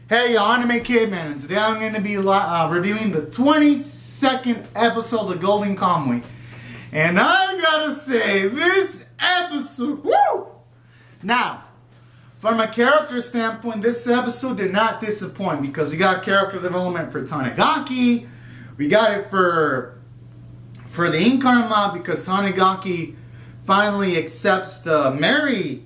Hey, y'all, Anime Caveman, and today I'm going to be reviewing the 22nd episode of Golden Kamuy. And I gotta say, this episode, woo! Now, from a character standpoint, this episode did not disappoint because we got character development for Tanigaki, we got it for the Inkarma because Tanigaki finally accepts to marry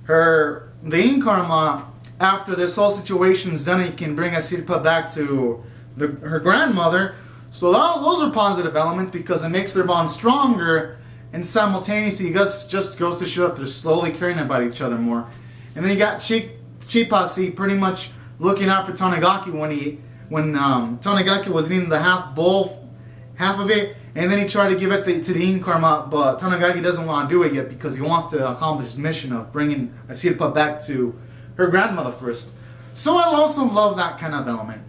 the Inkarma. After this whole situation's done, he can bring Asirpa back to her grandmother. So those are positive elements because it makes their bond stronger, and simultaneously it just goes to show that they're slowly caring about each other more. And then you got Chipasi pretty much looking out for Tanigaki when Tanigaki was eating the half of it, and then he tried to give it to the Inkarma, but Tanigaki doesn't want to do it yet because he wants to accomplish his mission of bringing Asirpa back to her grandmother first. So I also love that kind of element.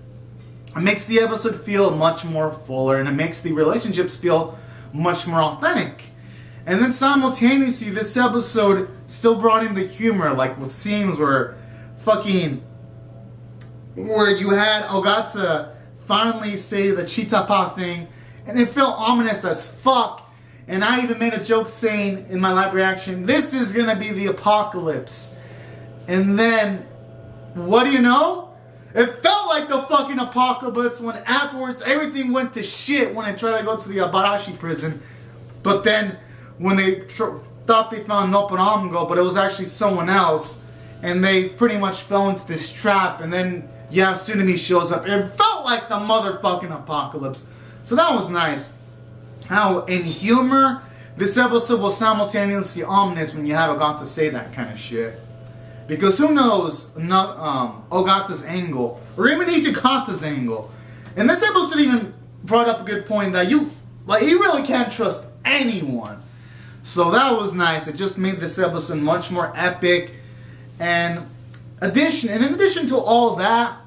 It makes the episode feel much more fuller, and it makes the relationships feel much more authentic. And then simultaneously, this episode still brought in the humor, like with scenes where you had Ogata finally say the Chitapa thing, and it felt ominous as fuck. And I even made a joke saying in my live reaction, this is gonna be the apocalypse. And then, what do you know? It felt like the fucking apocalypse when afterwards everything went to shit when they tried to go to the Abarashi prison. But then, when they thought they found Nopparango, but it was actually someone else, and they pretty much fell into this trap, and then you have Tsunami shows up. It felt like the motherfucking apocalypse. So that was nice. How, in humor, this episode was simultaneously ominous when you have Ogata say that kind of shit. Because who knows Ogata's angle, or even Ichikata's angle. And this episode even brought up a good point that you really can't trust anyone. So that was nice. It just made this episode much more epic. And in addition to all that,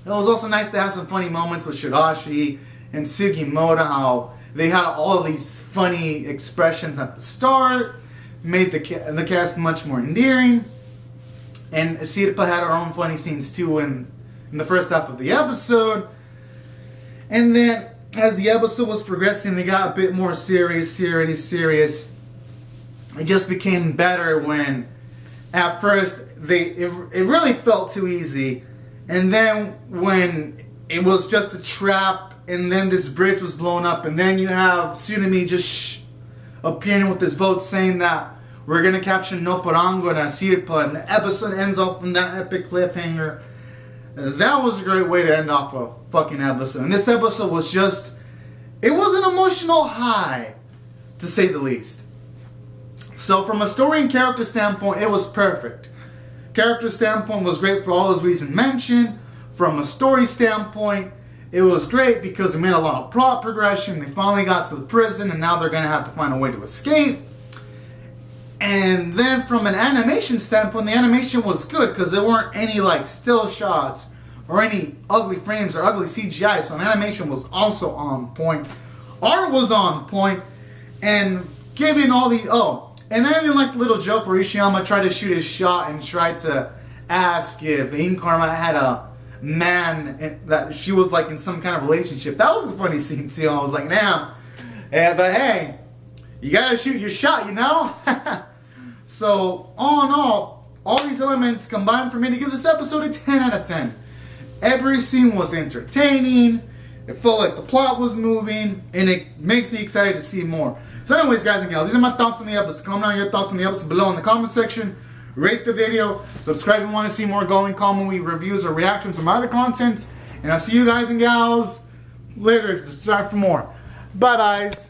it was also nice to have some funny moments with Shirashi and Sugimoto, how they had all these funny expressions at the start, made the cast much more endearing. And Asirpa had her own funny scenes too in the first half of the episode. And then as the episode was progressing, they got a bit more serious. It just became better when at first it really felt too easy. And then when it was just a trap, and then this bridge was blown up, and then you have Tsunami just appearing with this boat saying that we're gonna capture Nopparango and Asirpa, and the episode ends off in that epic cliffhanger. That was a great way to end off a fucking episode. And this episode was it was an emotional high, to say the least. So from a story and character standpoint, it was perfect. Character standpoint was great for all those reasons mentioned. From a story standpoint, it was great because it made a lot of plot progression. They finally got to the prison, and now they're gonna have to find a way to escape. And then from an animation standpoint, the animation was good because there weren't any still shots or any ugly frames or ugly CGI. So the animation was also on point. Art was on point, and giving all and I even liked the little joke where Ishiyama tried to shoot his shot and tried to ask if Inkarma had a man that she was in some kind of relationship. That was a funny scene too. I was like, damn. Yeah, but hey, you gotta shoot your shot, you know? So, all in all these elements combined for me to give this episode a 10 out of 10. Every scene was entertaining, it felt like the plot was moving, and it makes me excited to see more. So anyways, guys and gals, these are my thoughts on the episode. Comment down your thoughts on the episode below in the comment section. Rate the video, subscribe if you want to see more Golden Kamuy reviews or reactions from my other content. And I'll see you guys and gals later to subscribe for more. Bye, guys.